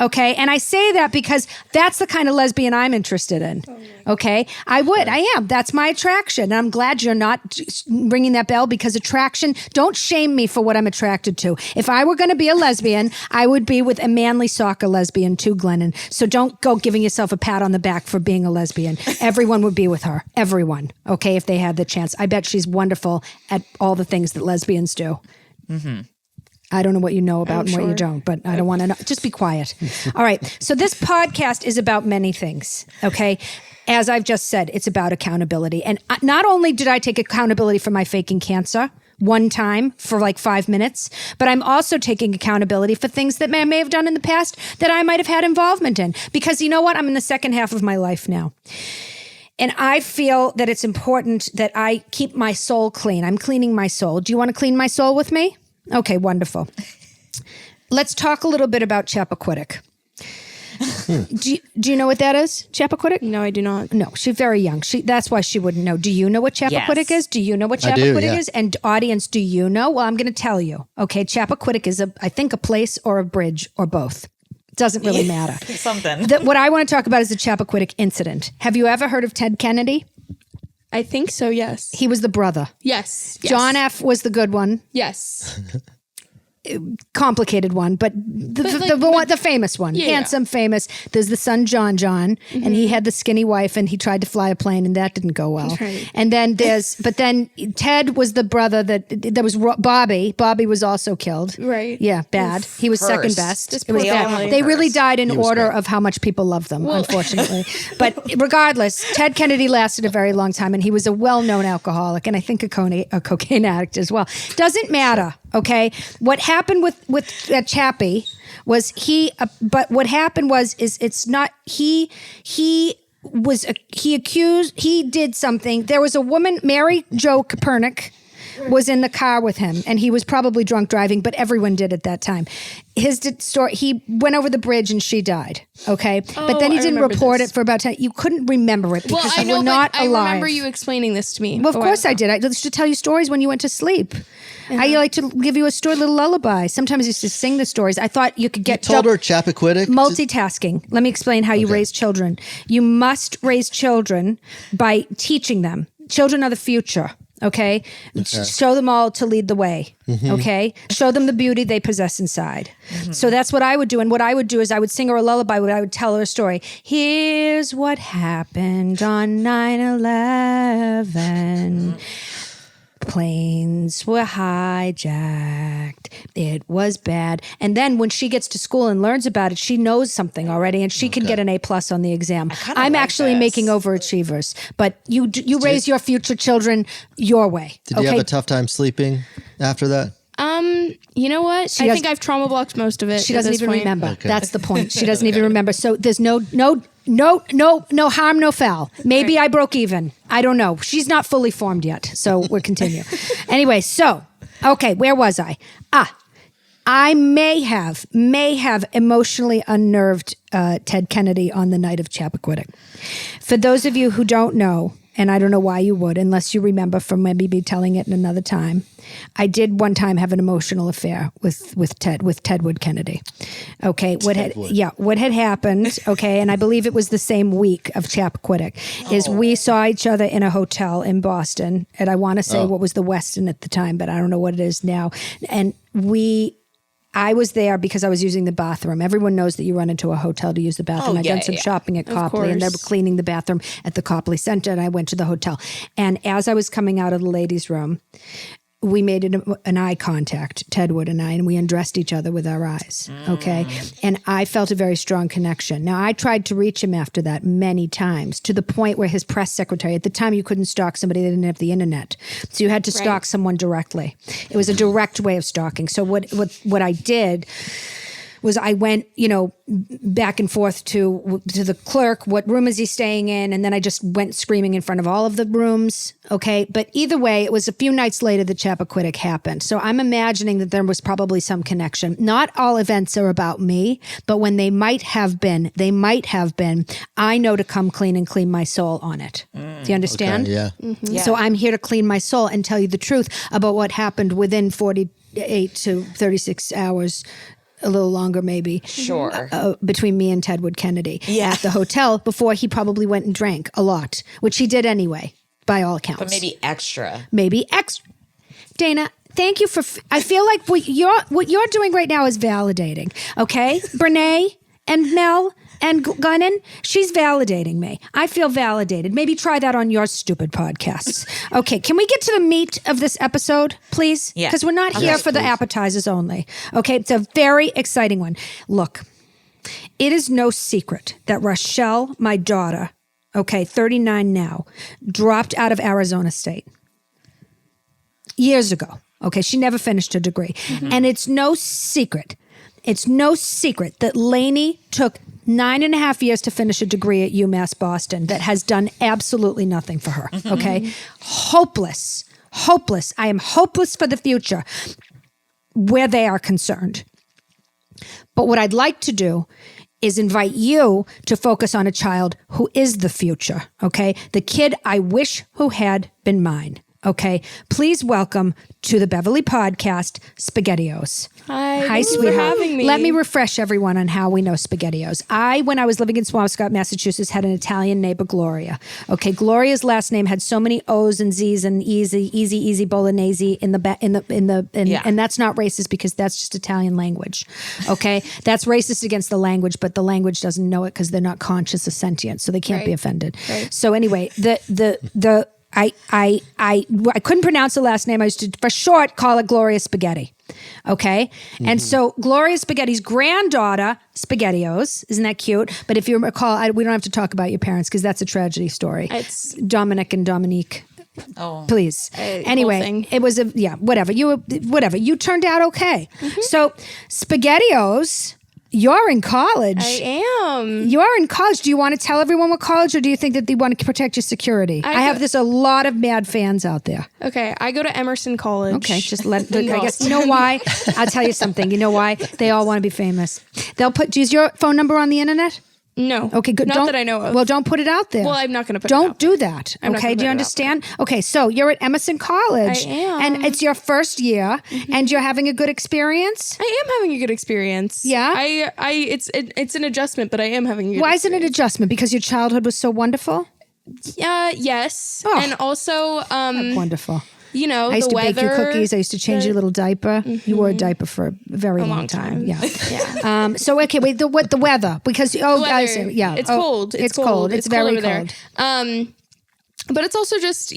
Okay. And I say that because that's the kind of lesbian I'm interested in. Okay. I am. That's my attraction. And I'm glad you're not ringing that bell, because attraction, don't shame me for what I'm attracted to. If I were going to be a lesbian, I would be with a manly soccer lesbian too, Glennon. So don't go giving yourself a pat on the back for being a lesbian. Everyone would be with her. Everyone. Okay. If they had the chance. I bet she's wonderful at all the things that lesbians do. Mm-hmm. I don't know what you know about and what you don't, but I don't want to know. Just be quiet. All right. So this podcast is about many things, okay? As I've just said, it's about accountability. And not only did I take accountability for my faking cancer one time for like 5 minutes, but I'm also taking accountability for things that I may have done in the past that I might have had involvement in. Because you know what? I'm in the second half of my life now. And I feel that it's important that I keep my soul clean. I'm cleaning my soul. Do you want to clean my soul with me? Okay, wonderful. Let's talk a little bit about Chappaquiddick. Do you know what that is, Chappaquiddick? No, I do not. No, she's very young. That's why she wouldn't know. Do you know what Chappaquiddick is? Do you know what Chappaquiddick is? And audience, do you know? Well, I'm going to tell you. Okay, Chappaquiddick is, I think, a place or a bridge or both. It doesn't really matter. Something. What I want to talk about is the Chappaquiddick incident. Have you ever heard of Ted Kennedy? I think so, yes. He was the brother. Yes. John F. was the good one. Yes. Complicated one, but the famous one, handsome, famous. There's the son John, and he had the skinny wife, and he tried to fly a plane, and that didn't go well. Right. And then then Ted was the brother there was Bobby. Bobby was also killed. Right. Yeah, bad. He was second Cursed. best. It was bad. They really died in order of how much people loved them, unfortunately. But regardless, Ted Kennedy lasted a very long time, and he was a well-known alcoholic, and I think a cocaine addict as well. Doesn't matter. Okay, what happened with Chappie was but what happened was it's not he did something. There was a woman, Mary Jo Kaepernick, was in the car with him, and he was probably drunk driving, but everyone did at that time. His story, he went over the bridge and she died. Okay, but then he didn't report it for about 10. You couldn't remember it because you were not alive. I remember you explaining this to me. Well, of course I did. I used to tell you stories when you went to sleep. I like to give you a little lullaby. Sometimes I used to sing the stories. I thought you could get told her Chappaquiddick. Multitasking. Let me explain how you raise children. You must raise children by teaching them. Children are the future. Okay? Show them all to lead the way. Okay? Show them the beauty they possess inside. So that's what I would do. And what I would do is I would sing her a lullaby, but I would tell her a story. Here's what happened on 9/11. Planes were hijacked. It was bad. And then when she gets to school and learns about it, she knows something already, and she can get an A+ on the exam. I'm actually making overachievers, but you raise your future children your way. Did you have a tough time sleeping after that? You know what? I think I've trauma blocked most of it. She doesn't even remember. Okay. That's the point. She doesn't even remember. So there's no harm, no foul. Maybe I broke even. I don't know. She's not fully formed yet. So we'll continue. Anyway, okay, where was I? I may have emotionally unnerved Ted Kennedy on the night of Chappaquiddick. For those of you who don't know, and I don't know why you would, unless you remember from maybe me telling it in another time, I did one time have an emotional affair with Tedwood Kennedy. Okay, what had happened? Okay, and I believe it was the same week of Chappaquiddick. Is we saw each other in a hotel in Boston, and I want to say what was the Westin at the time, but I don't know what it is now. And I was there because I was using the bathroom. Everyone knows that you run into a hotel to use the bathroom. I'd done some shopping at Copley, and they were cleaning the bathroom at the Copley Center, and I went to the hotel. And as I was coming out of the ladies' room, we made an eye contact, Tedwood and I, and we undressed each other with our eyes, okay? And I felt a very strong connection. Now, I tried to reach him after that many times, to the point where his press secretary, at the time you couldn't stalk somebody that didn't have the internet. So you had to stalk someone directly. It was a direct way of stalking. So what I did was I went, back and forth to the clerk, what room is he staying in? And then I just went screaming in front of all of the rooms, okay? But either way, it was a few nights later that Chappaquiddick happened. So I'm imagining that there was probably some connection. Not all events are about me, but when they might have been, I know to come clean and clean my soul on it. Do you understand? Okay, yeah. Yeah. So I'm here to clean my soul and tell you the truth about what happened within 48 to 36 hours a little longer maybe. Sure. Between me and Ted Wood Kennedy at the hotel before he probably went and drank a lot, which he did anyway, by all accounts. But maybe extra. Dana, thank you for. I feel like what you're doing right now is validating. Okay, Brene and Mel and Gunnan, she's validating me. I feel validated. Maybe try that on your stupid podcasts. Okay, can we get to the meat of this episode, please? Yeah. Because we're not here for the appetizers only. Okay, it's a very exciting one. Look, it is no secret that Rochelle, my daughter, 39 now, dropped out of Arizona State years ago. Okay, she never finished her degree. And it's no secret that Lainey took 9.5 years to finish a degree at UMass Boston that has done absolutely nothing for her. Okay, hopeless. I am hopeless for the future where they are concerned. But what I'd like to do is invite you to focus on a child who is the future. Okay, the kid I wish who had been mine. Okay, please welcome to the Beverly podcast, SpaghettiOs. Hi, Hi, thank you for sweetheart. having me. Let me refresh everyone on how we know SpaghettiOs. When I was living in Swampscott, Massachusetts, had an Italian neighbor, Gloria. Okay, Gloria's last name had so many O's and Z's and easy bolognese and that's not racist because that's just Italian language. Okay, that's racist against the language, but the language doesn't know it because they're not conscious or sentient, so they can't be offended. Right. So anyway, I couldn't pronounce the last name. I used to, for short, call it Gloria Spaghetti. Okay? And so Gloria Spaghetti's granddaughter, SpaghettiOs, isn't that cute? But if you recall, we don't have to talk about your parents because that's a tragedy story. It's Dominic and Dominique. Oh. Please. whole Anyway, thing. it was whatever. You turned out okay. So SpaghettiOs, you're in college. I am. You're in college. Do you want to tell everyone what college, or do you think that they want to protect your security? I have a lot of mad fans out there. Okay, I go to Emerson College. Okay, just let. in I guess Boston. you know why. I'll tell you something. You know why they all want to be famous. They'll put. Is your phone number on the internet? No. Okay, good. Not that I know of. Well, don't put it out there. Well, I'm not gonna put it Don't out there. do that. I'm not Okay, gonna do you put it out understand? Okay, so you're at Emerson College. I am. And it's your first year, and you're having a good experience. I am having a good experience. Yeah? It's an adjustment, but I am having a good Why is it an adjustment? Because your childhood was so wonderful? Yes. Oh. And also, Wonderful. you know, I used the to bake you weather. cookies. I used to change your little diaper. You wore a diaper for a very long long time. time. Yeah. So okay, wait. The weather because guys, yeah, It's cold. It's cold. It's very over there. cold. But it's also just,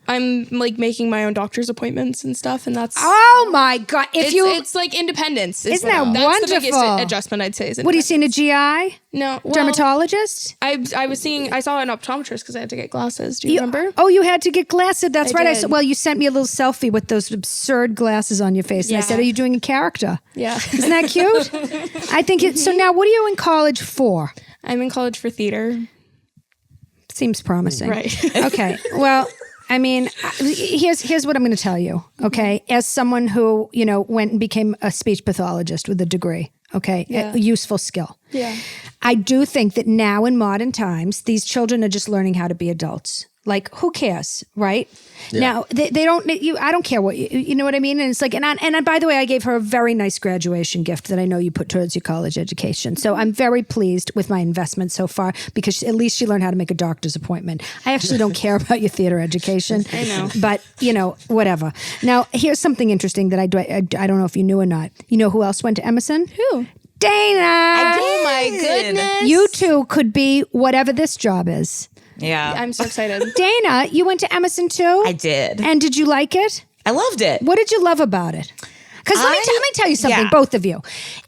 I'm like making my own doctor's appointments and stuff, and that's Oh my god! it's like independence. Isn't that that's the biggest wonderful? adjustment I'd say. Is what are you seeing, a GI No, well, dermatologist? I saw an optometrist because I had to get glasses. Do you remember? Oh, you had to get glasses. That's I right. did. Well, you sent me a little selfie with those absurd glasses on your face, and I Yeah. said, "Are you doing a character?" Yeah. Isn't that cute? I think it. So now, what are you in college for? I'm in college for theater. Seems promising. Right. Okay. Well, I mean, here's what I'm going to tell you. Okay, as someone who went and became a speech pathologist with a degree. Okay, a useful skill. Yeah. I do think that now in modern times, these children are just learning how to be adults. Like, who cares, right? Yeah. Now, they don't. I don't care what you know what I mean. And it's like, and by the way, I gave her a very nice graduation gift that I know you put towards your college education. So I'm very pleased with my investment so far because at least she learned how to make a doctor's appointment. I actually don't care about your theater education. I know, but whatever. Now, here's something interesting that I don't know if you knew or not. You know who else went to Emerson? Who? Dana. Oh my goodness. You two could be whatever this job is. Yeah. I'm so excited. Dana, you went to Emerson too? I did. And did you like it? I loved it. What did you love about it? Because let me tell you something, yeah. both of you.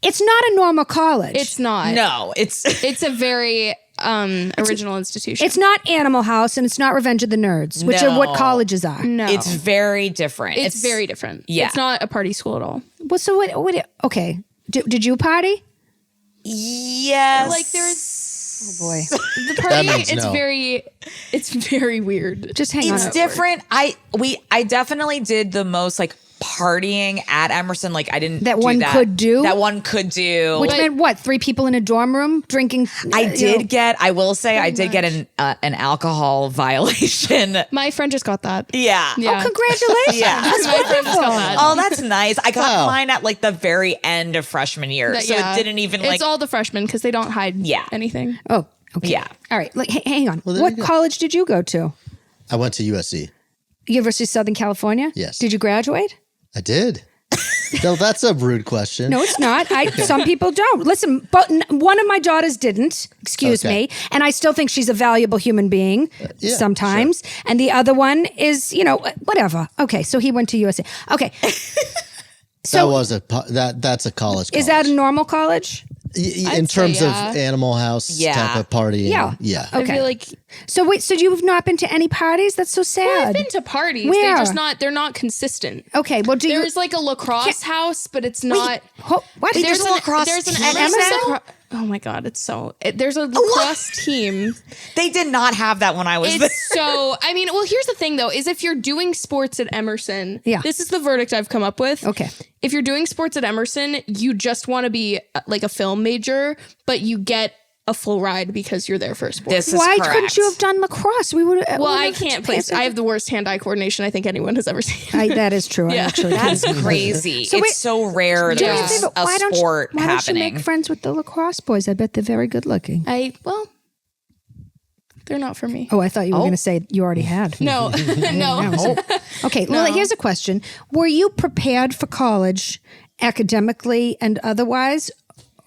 It's not a normal college. It's not. No, it's It's a very original institution. It's not Animal House and it's not Revenge of the Nerds, which are what colleges are. No. it's very different. It's very different. Yeah. It's not a party school at all. Well, so what okay. Did you party? Yes. Like there's Oh boy. the party. means It's no. very weird. Just hang on. It's different. I definitely did the most like partying at Emerson. Like I didn't That do one that. could do? That one could do. Which meant what? 3 people in a dorm room drinking? I will say I did get an alcohol violation. My friend just got that. Yeah. Yeah. Oh, congratulations. Yeah. My friend just got that. Oh, that's nice. I got Wow. mine at like the very end of freshman year. So it didn't even It's all the freshmen because they don't hide anything. Oh, okay. Yeah. All right. Like, hang on. there What you go. college did you go to? I went to USC. University of Southern California? Yes. Did you graduate? I did. No, that's a rude question. No, it's not. Some people don't. Listen, but one of my daughters didn't, excuse Okay. me, and I still think she's a valuable human being yeah, sometimes. And the other one is, whatever. Okay, so he went to USC. Okay. That was that's a college. Is that a normal college? In say terms of yeah. Animal House type of partying? Yeah. I Okay. feel like So wait, so you've not been to any parties? That's so sad. I've been to parties. Where? They're not consistent. Okay, well, do you? There's like a lacrosse house, but it's not. What? there's a lacrosse There's an team Emerson. now? Oh my god, it's so. There's a lacrosse team. They did not have that when I was there. It's so. I mean, well, here's the thing though: is if you're doing sports at Emerson, Yeah. this is the verdict I've come up with. Okay. If you're doing sports at Emerson, you just want to be like a film major, but you get a full ride because you're there for sports. This is Why correct. couldn't you have done lacrosse? We would. Well, I can't play. I have the worst hand-eye coordination I think anyone has ever seen. That is true. I actually can't. That's crazy. So It's wait, so rare Do me a there's favor, a sport why don't you happening. make friends with the lacrosse boys? I bet they're very good looking. Well, they're not for me. Oh, I thought you were going to say you already had. No, no. Okay, well, here's a question. Were you prepared for college academically and otherwise?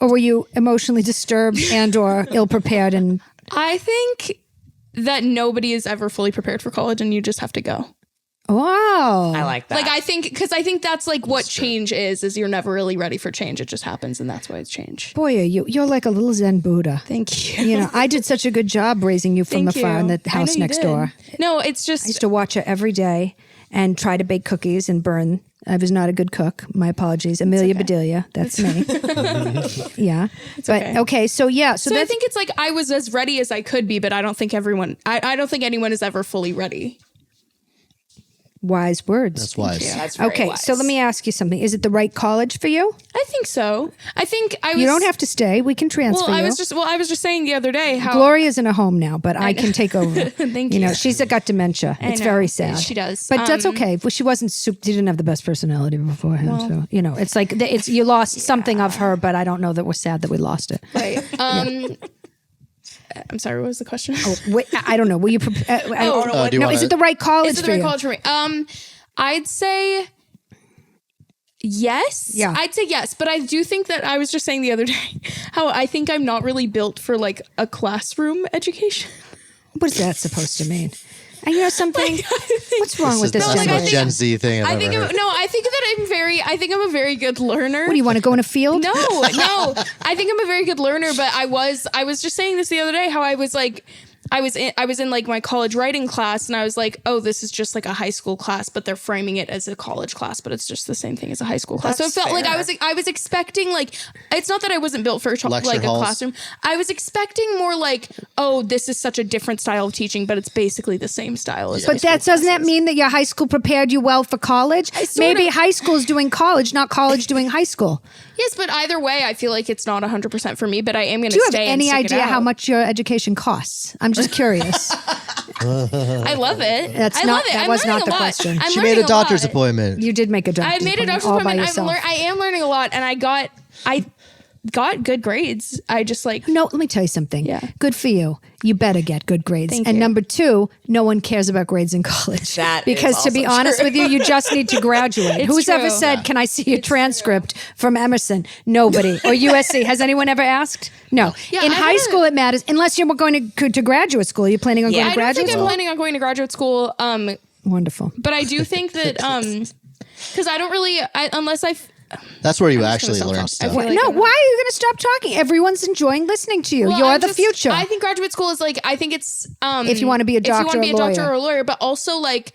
Or were you emotionally disturbed and or ill-prepared? And I think that nobody is ever fully prepared for college and you just have to go. wow. I like that. Like I think that's like what change is you're never really ready for change. It just happens and that's why it's change. Boy, you're like a little Zen Buddha. Thank you. You know, I did such a good job raising you from Thank afar in the you. I know house you next did. door. No, it's I used just to watch her every day and try to bake cookies and burn. I was not a good cook. My apologies. Amelia Bedelia. That's me. Yeah. But okay. So yeah. So I that's, think it's like I was as ready as I could be, but I don't think I don't think anyone is ever fully ready. wise words. That's wise. That's very Okay. wise. So let me ask you something. Is it the right college for you? I think so. I think I was You don't have to stay. We can transfer Well, you. I was just saying the other day how Gloria's in a home now, but I can take over. Thank You know, you. she's got dementia. It's know. very sad. She does. But that's okay. Well, she wasn't. She didn't have the best personality beforehand. So you know, it's like you lost something of her, but I don't know that we're sad that we lost it. right. I'm sorry, what was the question? Wait, I don't know. Will you? do you no, is wanna- it the right college Is it for the right you? college for me? I'd say yes. Yeah. I'd say yes, but I do think that I was just saying the other day how I think I'm not really built for like a classroom education. What is that supposed to mean? And you know something? What's wrong with this? That's the generation? most Gen Z thing I've I think ever heard. I think that I think I'm a very good learner. What do you want to go in a field? No. I think I'm a very good learner, but I was just saying this the other day how I was like I was in like my college writing class and I was like, oh, this is just like a high school class, but they're framing it as a college class, but it's just the same thing as a high school class. That's so it felt like fair. I was expecting like, it's not that I wasn't built for Lecture like a halls. classroom. I was expecting more like, oh, this is such a different style of teaching, but it's basically the same style as high But school doesn't that classes. mean that your high school prepared you well for college? Maybe high school's doing college, not college doing high school. Yes, but either way, I feel like it's not 100% for me, but I am going Do you to have stay and any stick it idea how out. much your education costs? I'm just curious. I love it. That's I not- love it. that I'm was learning not the a lot. question. I'm She learning made a doctor's lot. appointment. You did make a doctor's I made a doctor's all by appointment. yourself. I am learning a lot, and I got good grades. I just like No, let me tell you something. Yeah. Good for you. You better get good grades. Thank and you. number two, no one cares about grades in college. That because is to be also honest true. with you, you just need to graduate. It's Who's ever true. said, "Can I see your transcript from Emerson?" Nobody. Or USC. Has anyone ever asked? No. Yeah, in I high had a- school, it matters unless you're going to graduate school. You're planning on going to I don't graduate think I'm school. planning on going to graduate school. Wonderful. But I do think that because I don't really unless I. That's where you just actually gonna learn stop stuff. talking. I feel like No, I'm- why are you going to stop talking? Everyone's enjoying listening to you. Well, You're I'm the just- future. I think graduate school is like I think it's If you wanna be a doctor if you want to be or a doctor lawyer. or a lawyer, but also like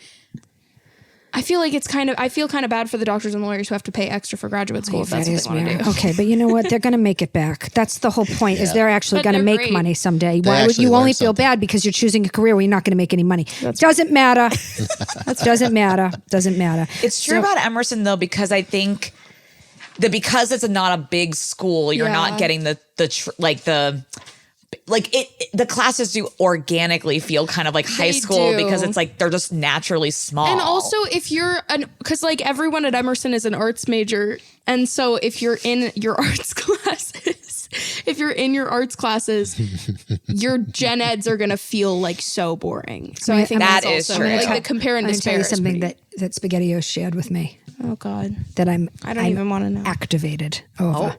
I feel kind of bad for the doctors and lawyers who have to pay extra for graduate school if that's what they want to do. Okay, but you know what? They're going to make it back. That's the whole point. Is they're actually But going to they're make great. money someday? Why would actually you learn only feel something. bad because you're choosing a career where you're not going to make any money? Doesn't matter. Doesn't matter. Doesn't matter. It's true about Emerson though, because I think that because it's not a big school, you're not getting the classes do organically feel kind of like high They school do. because it's like they're just naturally small. And also, if you're because like everyone at Emerson is an arts major, and so if you're in your arts classes, your gen eds are gonna feel like so boring. So I think That that's is also true. like the compare and I'm going to tell despair. you is something pretty- that SpaghettiOs shared with me oh God, that I don't even wanna know. activated over.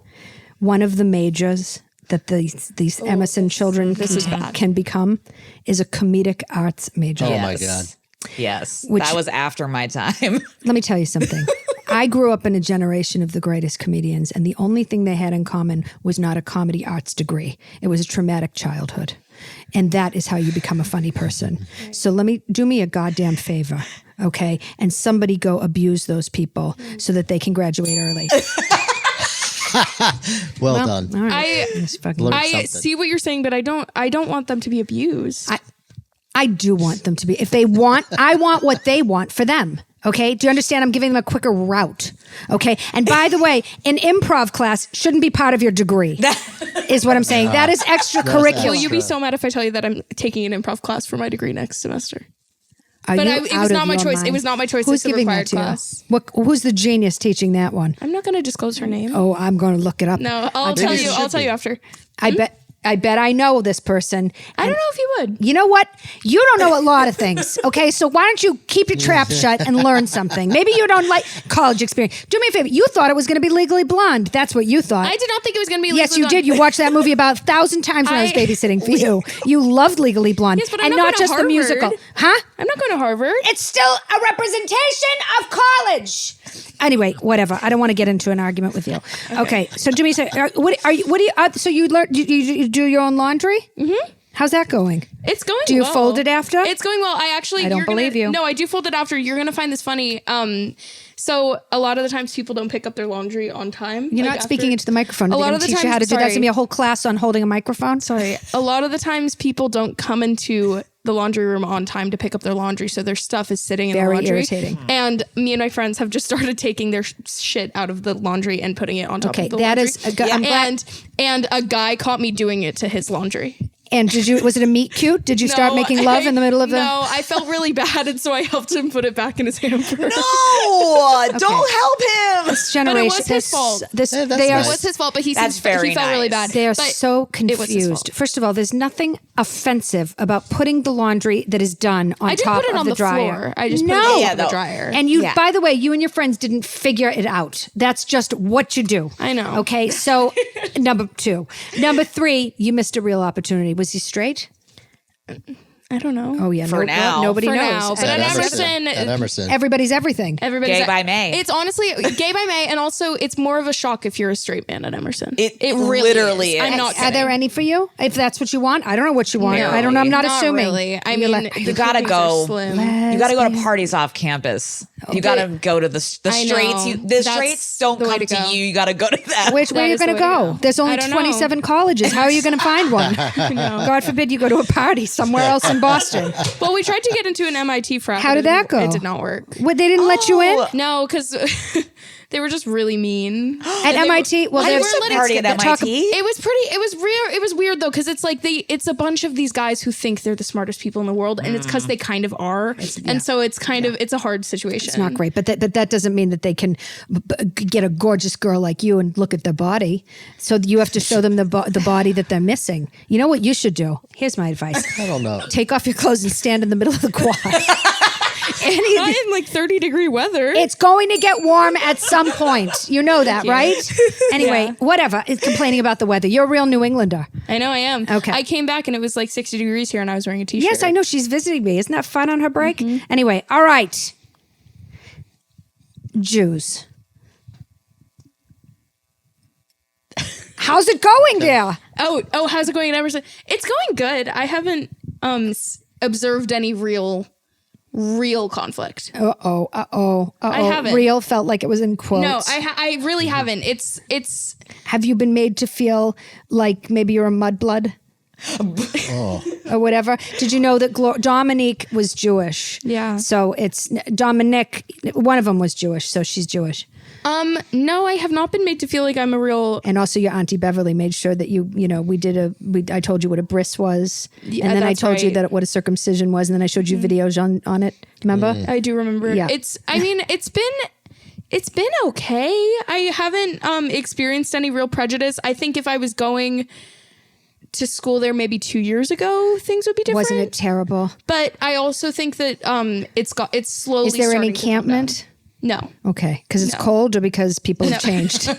One of the majors that these Emerson children can become is a comedic arts major. Oh my God. Yes, Which- that was after my time. Let me tell you something. I grew up in a generation of the greatest comedians, and the only thing they had in common was not a comedy arts degree. It was a traumatic childhood. And that is how you become a funny person. So do me a goddamn favor, okay? And somebody go abuse those people so that they can graduate early. Well done. All right. I Just fucking- Learn I something. see what you're saying, but I don't want them to be abused. I do want them to be. If they want, I want what they want for them. Okay. Do you understand? I'm giving them a quicker route. Okay. And by the way, an improv class shouldn't be part of your degree, is what I'm saying. That is extracurricular. Will you be so mad if I tell you that I'm taking an improv class for my degree next semester? Are But you it was out of not my your choice. mind? It was not my choice. Who's It's a giving required that to class. you? Who's the genius teaching that one? I'm not going to disclose her name. Oh, I'm going to look it up. No, I'll tell it you. should I'll tell be. you after. I bet I know this person. I don't know if you would. You know what? You don't know a lot of things. Okay, so why don't you keep your trap shut and learn something? Maybe you don't like college experience. Do me a favor. You thought it was going to be Legally Blonde. That's what you thought. I did not think it was going to be. Yes, Legally you did. Blonde. You watched that movie about 1,000 times when I was I- babysitting for you. You loved Legally Blonde. Yes, but I'm and not not going to just the Harvard. musical. Huh? I'm not going to Harvard. It's still a representation of college. Anyway, whatever. I don't want to get into an argument with you. Okay, so do me a second. What do you? So you learn? You do your own laundry? Mm-hmm. How's that going? It's going. Do you well. fold it after? It's going well. I don't you're believe you. No, I do fold it after. You're gonna find this funny. So a lot of the times people don't pick up their laundry on time. You're like not speaking after- into the microphone. A Are they lot gonna of the teach you how to times- do that. There's sorry. gonna be a whole class on holding a microphone. Sorry. A lot of the times people don't come into the laundry room on time to pick up their laundry, so their stuff is sitting in Very the laundry. irritating. And me and my friends have just started taking their shit out of the laundry and putting it on top Okay, of the that laundry. is a I'm glad- and a guy caught me doing it to his laundry. And was it a meet cute? Did you start No, making love in the middle of the? No, I felt really bad, and so I helped him put it back in his hamper. No, don't help him. This generation, was his fault. Hey, that's they are nice. It was his fault, but he That's he very felt really nice. bad. They are But so it was his confused. fault. First of all, there's nothing offensive about putting the laundry that is done on I didn't top put it of on the the dryer. floor. I just put it No. on Yeah, the though. dryer. And you, Yeah. by the way, you and your friends didn't figure it out. That's just what you do. I know. Okay, so number 2. Number 3, you missed a real opportunity. Was he straight? I don't know. Oh yeah, For now. nobody For knows. now, but At at Emerson. At Emerson. Everybody's everything. Everybody's Gay by May. It's honestly gay by May, and also it's more of a shock if you're a straight man at Emerson. It really literally is. I'm not Are kidding. there any for you? If that's what you want, I don't know what you want. No. I don't know. I'm not, Not assuming. really. I You're mean, like, the You gotta groupings go. are slim. You got to go to parties off campus. You got to go to the I know. straights. The That's straights don't the way come to to go. you. You got to go to that. which way That are you is the going to way to go? go. There's only I don't know. 27 colleges. How are you going to find one? God forbid you go to a party somewhere else in Boston. Well, we tried to get into an MIT frat. How but did it that didn't- go? It did not work. What, they didn't let you in? No, because they were just really mean. At MIT? Well, I there's used to party at MIT. It was pretty. It was weird though, because it's like it's a bunch of these guys who think they're the smartest people in the world, and it's because they kind of are, and so it's kind of it's a hard situation. It's not great, but that doesn't mean that they can get a gorgeous girl like you and look at their body. So you have to show them the body that they're missing. You know what you should do? Here's my advice. I don't know. Take off your clothes and stand in the middle of the quad. Any of Not the- in like 30-degree weather. It's going to get warm at some point. You know that, right? Anyway, whatever. It's complaining about the weather. You're a real New Englander. I know I am. Okay. I came back and it was like 60 degrees here, and I was wearing a t-shirt. Yes, I know. She's visiting me. Isn't that fun on her break? Anyway, all right. Jews. How's it going there? Oh, how's it going at Emerson? It's going good. I haven't observed any real real conflict. I haven't. Real felt like it was in quotes. No, I really haven't. It's Have you been made to feel like maybe you're a mudblood? Or whatever. Did you know that Dominique was Jewish? Yeah. So it's Dominic. One of them was Jewish, so she's Jewish. No, I have not been made to feel like I'm a real. And also, your auntie Beverly made sure that I told you what a bris was, Yeah, and then I that's told you right. that what a circumcision was, and then I showed you videos on it. Remember? I do remember. Yeah. It's been okay. I haven't experienced any real prejudice. I think if I was going to school there maybe 2 years ago, things would be different. Wasn't it terrible? But I also think that it's slowly. Is there an starting to come down. encampment? No, Okay, because it's No. cold or because people have changed.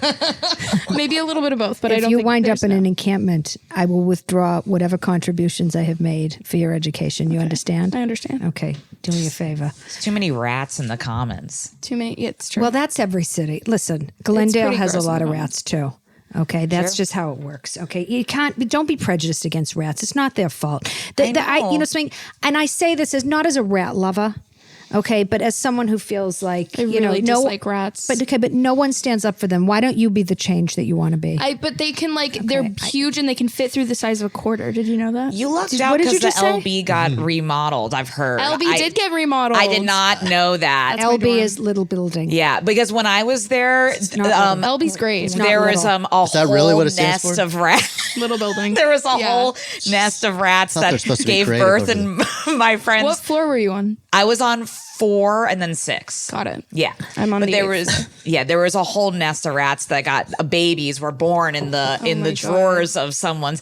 maybe a little bit of both. But I If don't. you think wind up there's in no. an encampment, I will withdraw whatever contributions I have made for your education. You understand? I understand. Okay, do me a favor. There's too many rats in the commons. Too many. Yeah, it's true. Well, that's every city. Listen, Glendale pretty has a gross lot in of the rats too. Okay, that's just how it works. Okay, you can't. Don't be prejudiced against rats. It's not their fault. I know. You know something. And I say this as not as a rat lover. Okay, but as someone who feels like I really no, dislike rats. but no one stands up for them. Why don't you be the change that you want to be? But they can they're huge and they can fit through the size of a quarter. Did you know that? You lucked What out did you because the just say? LB got remodeled. I've heard. LB did get remodeled. I did not know that. LB is little building. Yeah, because when I was there, not LB's great. not there was little. a that whole really what it stands nest for? of rats. Little building. There was a Yeah. whole nest of rats thought they're that supposed to be gave creative birth, over and my friends. What floor were you on? I was on 4 and then 6. Got it. Yeah, I'm on but the there 8th. there was a whole nest of rats that got babies were born in the my God. drawers of someone's.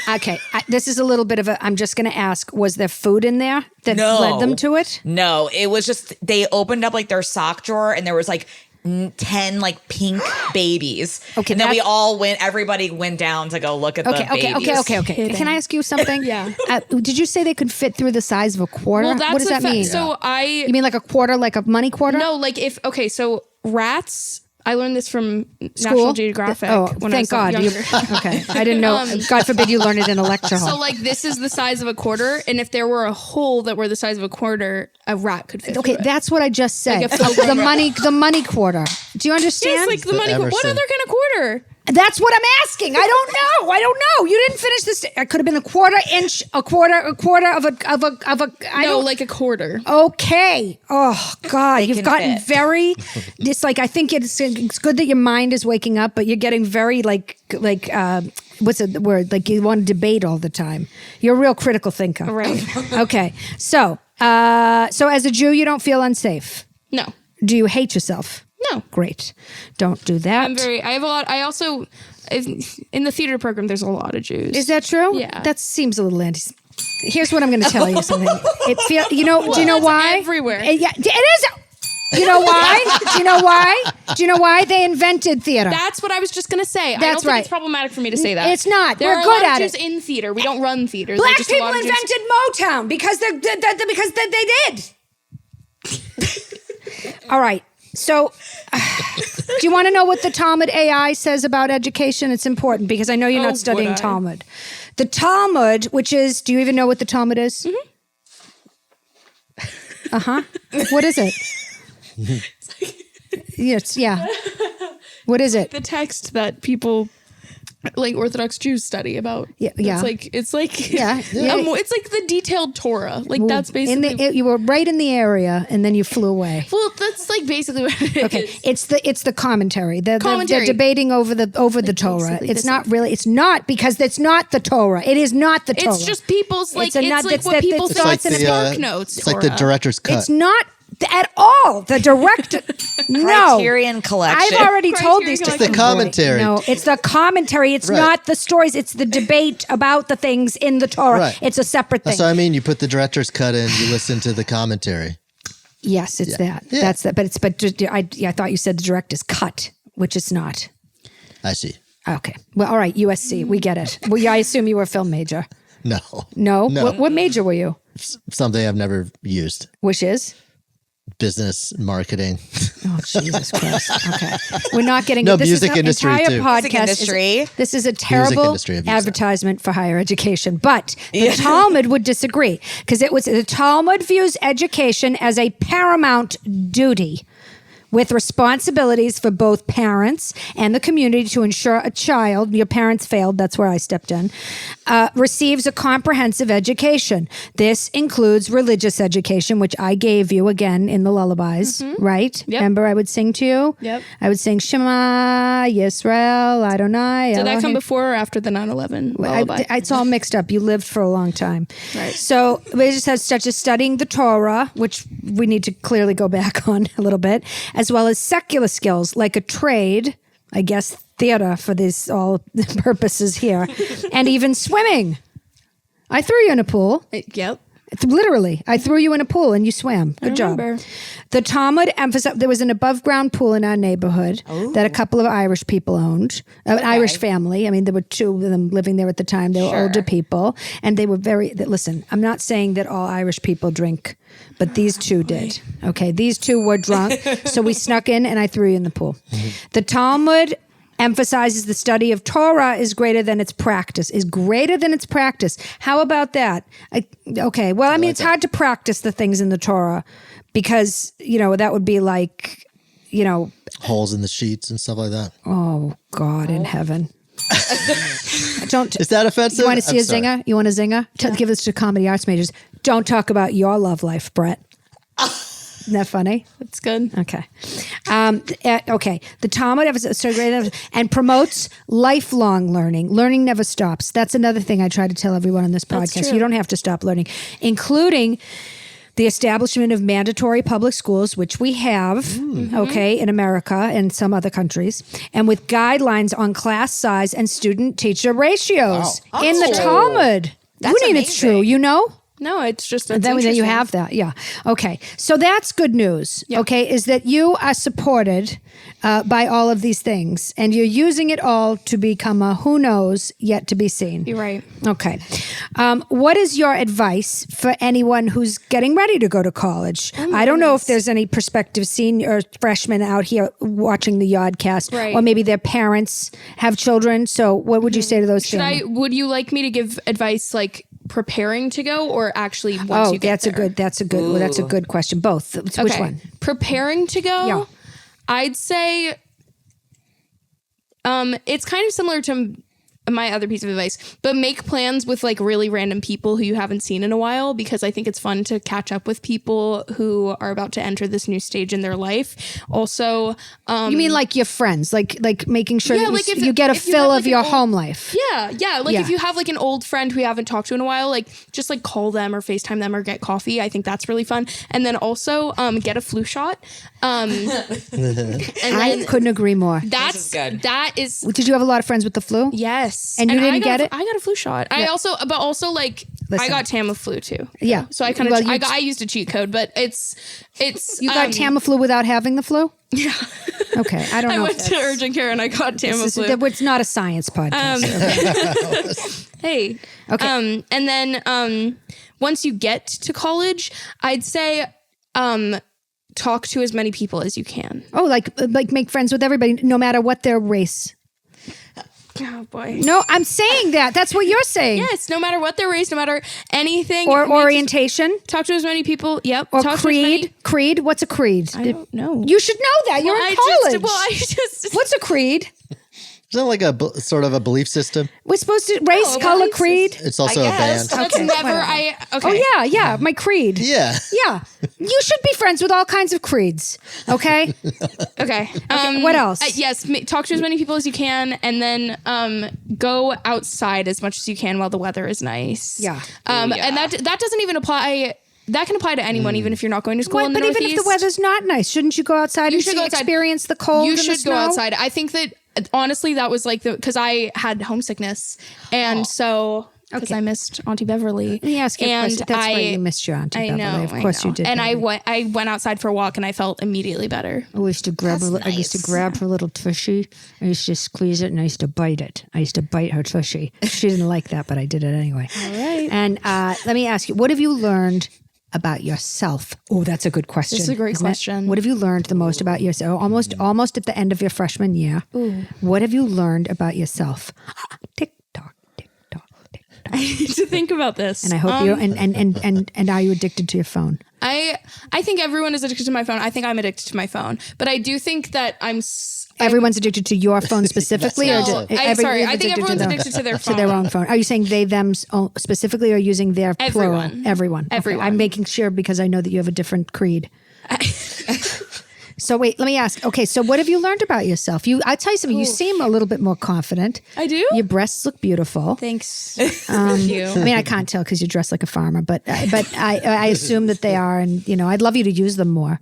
Okay, this is a little bit of a. I'm just going to ask: was there food in there that No. led them to it? No, it was just they opened up like their sock drawer and there was like 10 like pink babies. Okay, and then we that's- all went. Everybody went down to go look at the babies. Okay. Can I ask you something? Yeah. Did you say they could fit through the size of a quarter? Well, that's what does the that mean? So You mean like a quarter, like a money quarter? no, like if so rats. I learned this from School? National Geographic. Oh, when I thank was God. younger. Okay, I didn't know. God forbid you learn it in a lecture hall. So like this is the size of a quarter, and if there were a hole that were the size of a quarter, a rat could fit. Okay, through it. that's what I just said. Like a filter. the money quarter. Do you understand? Yes, like the money. What Emerson. other kind of quarter? That's what I'm asking. I don't know. You didn't finish this. It could have been a quarter inch, a quarter of a. I No, don't. like a quarter. Okay. Oh God, you've can gotten fit. very. It's like I think it's good that your mind is waking up, but you're getting very like what's the word? Like you want to debate all the time. You're a real critical thinker. Right. Okay. So as a Jew, you don't feel unsafe. No. Do you hate yourself? No. Great. Don't do that. I have a lot. I also, in the theater program, there's a lot of Jews. Is that true? Yeah. That seems a little anti. Here's what I'm going to tell you something. It feel do you know That's why? everywhere. Yeah, it is. You know why? Do you know why they invented theater? That's what I was just gonna say. I That's don't think right. it's problematic for me to say that. It's not. There We're are good a lot at of it. Jews in theater. We don't run theaters. Black There's just a people lot of Jews- invented Motown because they did. All right. So, do you want to know what the Talmud AI says about education? It's important because I know you're Oh, not studying would I? Talmud. The Talmud, which is, do you even know what the Talmud is? What is it? Yes, yeah. What is it? the text that people like Orthodox Jews study about. Yeah. It's like Yeah. it's like the detailed Torah. Like that's basically. You were right in the area, and then you flew away. well, that's like basically what it is. Okay, it's the commentary. They're Commentary. debating over the Torah. basically It's this not really. It's not because it's not the Torah. It is not the Torah. It's just people's like It's a nut- like it's what that- people it's think like it's in the Spark Notes. It's like the Torah. director's cut. It's not at all the director. No. Criterion Collection. I've already told Criterion these to Collection. It's the commentary. No, it's the commentary. It's Right. not the stories. It's the debate about the things in the Torah. Right. It's a separate thing. That's what I mean. You put the director's cut in. You listen to the commentary. Yes, it's that. Yeah. That's that. But I thought you said the director's cut, which it's not. I see. Okay. Well, all right. USC. We get it. Well, yeah, I assume you were a film major. No. No. No. What major were you? Something I've never used. Which is? Business marketing. Oh, Jesus Christ. Okay. We're not getting No, this music is industry, entire too. podcast Music industry. This is a terrible industry, I've used that. advertisement for higher education. But the Talmud would disagree because the Talmud views education as a paramount duty with responsibilities for both parents and the community to ensure a child, your parents failed, that's where I stepped in, receives a comprehensive education. This includes religious education, which I gave you again in the lullabies, right? Yep. Remember I would sing to you? Yep. I would sing Shema, Yisrael, Adonai. Did that come Elohim. before or after the 9/11 lullaby? It's all mixed up. You lived for a long time. Right. So we just have such as studying the Torah, which we need to clearly go back on a little bit, as well as secular skills like a trade, I guess theater for these all purposes here, and even swimming. I threw you in a pool. Yep. Literally, I threw you in a pool and you swam. Good job. remember. The Talmud emphasized there was an above ground pool in our neighborhood that a couple of Irish people owned, an Irish family. I mean, there were two of them living there at the time. They were older people, and they were listen, I'm not saying that all Irish people drink, but these two did. Okay, these two were drunk, so we snuck in and I threw you in the pool. The Talmud emphasizes the study of Torah is greater than its practice. How about that? Okay, well, I mean, it's hard to practice the things in the Torah because, that would be like, Holes in the sheets and stuff like that. oh, God in heaven. Don't. Is that offensive? You want to see I'm a sorry. zinger? You want a zinger? Give this to comedy arts majors. Don't talk about your love life, Brett. Isn't that funny? That's good. Okay. Okay. The Talmud and promotes lifelong learning. Learning never stops. That's another thing I try to tell everyone on this podcast. true. You don't have to stop learning, including the establishment of mandatory public schools, which we have, okay, in America and some other countries, and with guidelines on class size and student-teacher ratios in the Talmud. That's What do you mean it's true? amazing. You know? No, it's just Then you have that, yeah. Okay, so that's good news. Okay, is that you are supported by all of these things, and you're using it all to become a who knows yet to be seen. You're right. Okay, what is your advice for anyone who's getting ready to go to college? I don't know if there's any prospective senior or freshmen out here watching the Yodcast, Right. or maybe their parents have children. So, what would you say to those? families? Would you like me to give advice like preparing to go or actually once you get there? That's a good question. Both. Which Okay. one? Preparing to go, Yeah. I'd say it's kind of similar to my other piece of advice, but make plans with like really random people who you haven't seen in a while, because I think it's fun to catch up with people who are about to enter this new stage in their life. Also, You mean like your friends, like making sure Yeah, that like you get a if you fill have, of like, your an old- home life. yeah. Like Yeah. if you have like an old friend who you haven't talked to in a while, like just like call them or FaceTime them or get coffee. I think that's really fun. And then also get a flu shot. And I then couldn't agree more. is good. That is Did you have a lot of friends with the flu? yes. And you didn't get it? I got a flu shot. I also like Listen. I got Tamiflu too. Yeah. So I kind of Well, you I used a cheat code, but it's You got Tamiflu without having the flu? Yeah. Okay, I don't I know. went to urgent care and I got Tamiflu. It's not a science podcast. Hey. Okay. And then once you get to college, I'd say talk to as many people as you can. Oh, like make friends with everybody, no matter what their race. Oh boy. No, I'm saying that. That's what you're saying. Yes, no matter what their race, no matter anything. Or Just orientation. talk to as many people. Yep. Or talk creed. To Creed. What's a creed? I don't know. You should know that. You're in college. I just What's a creed? Isn't that like a sort of a belief system? We're supposed to race, No, color, belief creed. It's also a band. That's Okay, never whatever. okay. Oh yeah, my creed. Yeah. Yeah. You should be friends with all kinds of creeds. Okay? Okay. What else? Yes, talk to as many people as you can, and then go outside as much as you can while the weather is nice. Yeah. And that doesn't even apply. That can apply to anyone, even if you're not going to school in the But even Northeast. if the weather's not nice, shouldn't you go outside and should go outside. experience the cold you and the should go snow? outside. I think that honestly, that was like because I had homesickness, and so. Because Okay. I missed Auntie Beverly. Let me ask you a and question. That's right, you missed your Auntie Beverly. know, Of course I know. you did. And baby. I went outside for a walk, and I felt immediately better. I used to grab I used to grab her little tushy. I used to squeeze it and I used to bite it. I used to bite her tushy. She didn't like that, but I did it anyway. All right. And let me ask you, what have you learned about yourself? Oh, that's a good question. This is a great isn't it? question. What have you learned the most about yourself? Almost at the end of your freshman year. What have you learned about yourself? Tick tock, tick tock, tick tock. I need to think about this. And I hope you and are you addicted to your phone? I think everyone is addicted to my phone. I think I'm addicted to my phone, but I do think that Everyone's addicted to your phone specifically, No, or I think everyone's addicted to their phone. to their own phone. Are you saying they them specifically, or using their plural? Everyone. Everyone. Okay. Everyone. I'm making sure because I know that you have a different creed. So wait, let me ask. Okay, so what have you learned about yourself? I'll tell you something. You seem a little bit more confident. I do? Your breasts look beautiful. Thanks. Thank you. I mean, I can't tell because you dress like a farmer, but I assume that they are, and I'd love you to use them more,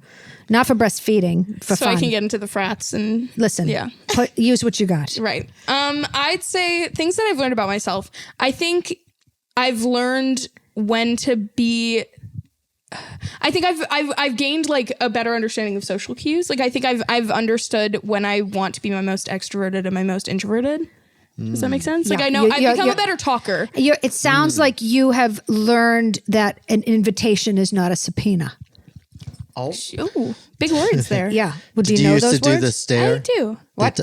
not for breastfeeding, for So fun. I can get into the frats and Listen. Yeah. Use what you got. Right. I'd say things that I've learned about myself. I think I've learned when to be. I think I've gained like a better understanding of social cues. Like I think I've understood when I want to be my most extroverted and my most introverted. Does that make sense? Like Yeah. I know I've become you're- a better talker. It sounds like you have learned that an invitation is not a subpoena. Ooh, big words there. Yeah. Well, do Did you you know used those to do words? the stare? I do. What?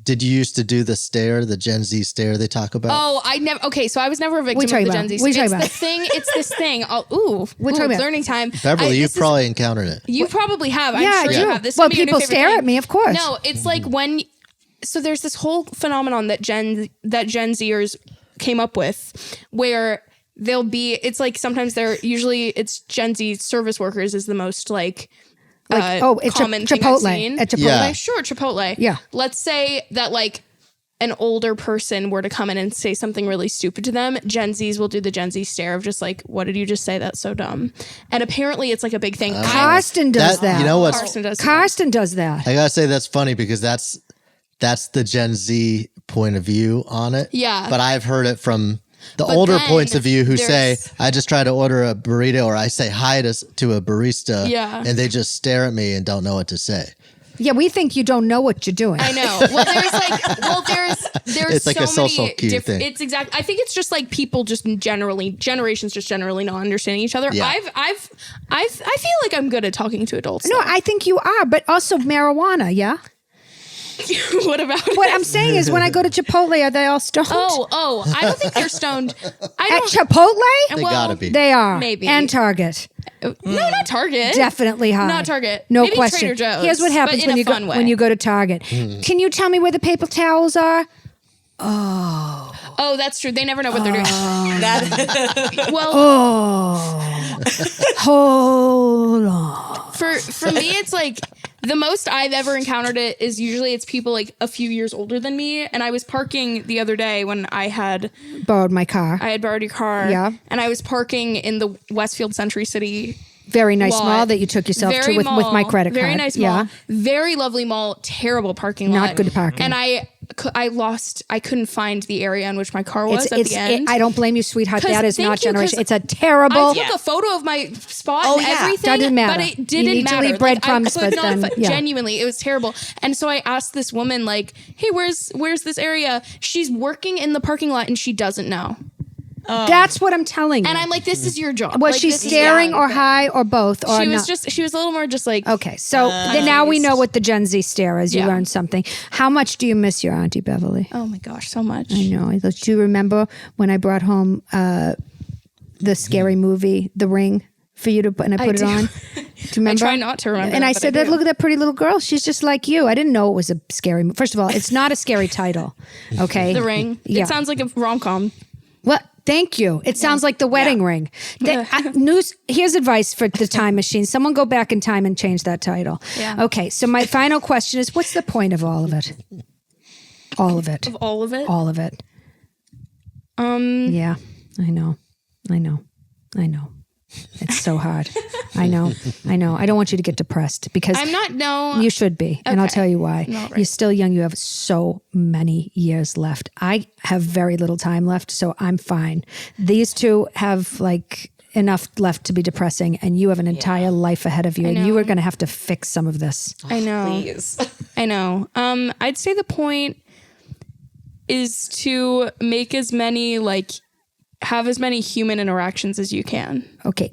Did you used to do the stare, the Gen Z stare they talk about? Oh, I never. Okay, so I was never a victim of talking the about? Gen Z. What are you talking It's about? the thing. It's this thing. What talking about? Learning time. Beverly, you this is- probably encountered it. You probably have. I'm Yeah, sure I you do. have. This is Well, gonna be your new people favorite stare thing. at me, of course. No, it's like when. So there's this whole phenomenon that Gen Zers came up with, where they'll be. It's like sometimes it's Gen Z service workers is the most like. It's common thing I've Chipotle. seen. At Chipotle. Yeah. Sure, Chipotle. Yeah. Let's say that like an older person were to come in and say something really stupid to them, Gen Zs will do the Gen Z stare of just like, what did you just say? That's so dumb. And apparently it's like a big thing. Karsten does that. You know what's Carson does. Karsten does that. I gotta say that's funny because that's the Gen Z point of view on it. Yeah. But I've heard it from the But older then points of view who say, there's- I just try to order a burrito or I say hi to a barista Yeah. and they just stare at me and don't know what to say. Yeah, we think you don't know what you're doing. I know. Well, there's It's like so a social many cue different. thing. It's exact. I think it's just like people just generations just generally not understanding each other. Yeah. I feel like I'm good at talking to adults. No, I think you are, but also marijuana, yeah? What about What it? I'm saying is when I go to Chipotle, are they all stoned? Oh, I don't think they're stoned. I At don't. Chipotle? They well, gotta be. They are. Maybe. And Target. No, not Target. Definitely high. Not Target. No Maybe question. Trader Joe's, Here's what happens but in when a you go fun way. when you go to Target. Can you tell me where the paper towels are? Oh, that's true. They never know what they're doing. Well, Hold on. for me, it's like the most I've ever encountered it is usually it's people like a few years older than me. And I was parking the other day when I had Borrowed my car. borrowed your car. Yeah. And I was parking in the Westfield Century City. Very nice lot. mall that you took yourself to Very with mall, my credit card. Very nice yeah. mall. Very lovely mall. Terrible parking lot. Not good parking. And I couldn't find the area in which my car was at the end. I don't blame you, sweetheart. 'Cause That is thank not you, 'cause generation. It's a terrible. I took a photo of my spot Oh, and yeah. everything. Doesn't matter. But it You didn't need to matter. leave breadcrumbs, I could but not then, yeah. genuinely, it was terrible. And so I asked this woman, like, hey, where's this area? She's working in the parking lot and she doesn't know. That's what I'm telling you. And I'm like, this is your job. was Like, she this is- staring yeah. or high or both? Or She was not? she was a little more just like, Okay, so then now we know what the Gen Z stare is. You Yeah. learned something. How much do you miss your Auntie Beverly? oh my gosh, so much. I know. Do you remember when I brought home the scary movie, The Ring, for you to put, and I put it do. on? Do you remember? try not to remember And that, I but said, I do. look at that pretty little girl. She's just like you. I didn't know it was a scary movie. First of all, it's not a scary title. Okay. The Ring. Yeah. It sounds like a rom-com. Well, thank you. It sounds like the wedding ring. Here's advice for the time machine. Someone go back in time and change that title. Yeah. Okay, so my final question is, what's the point of all of it? All of it. All of it. All of it. Yeah, I know. It's so hard. I know. I don't want you to get depressed because I'm not, no. you should be. And I'll Okay. tell you why. No, right. You're still young. You have so many years left. I have very little time left, so I'm fine. These two have like enough left to be depressing, and you have an entire life ahead of you, and you are going to have to fix some of this. I know. Please. I know. I'd say the point is to make as many have as many human interactions as you can. Okay.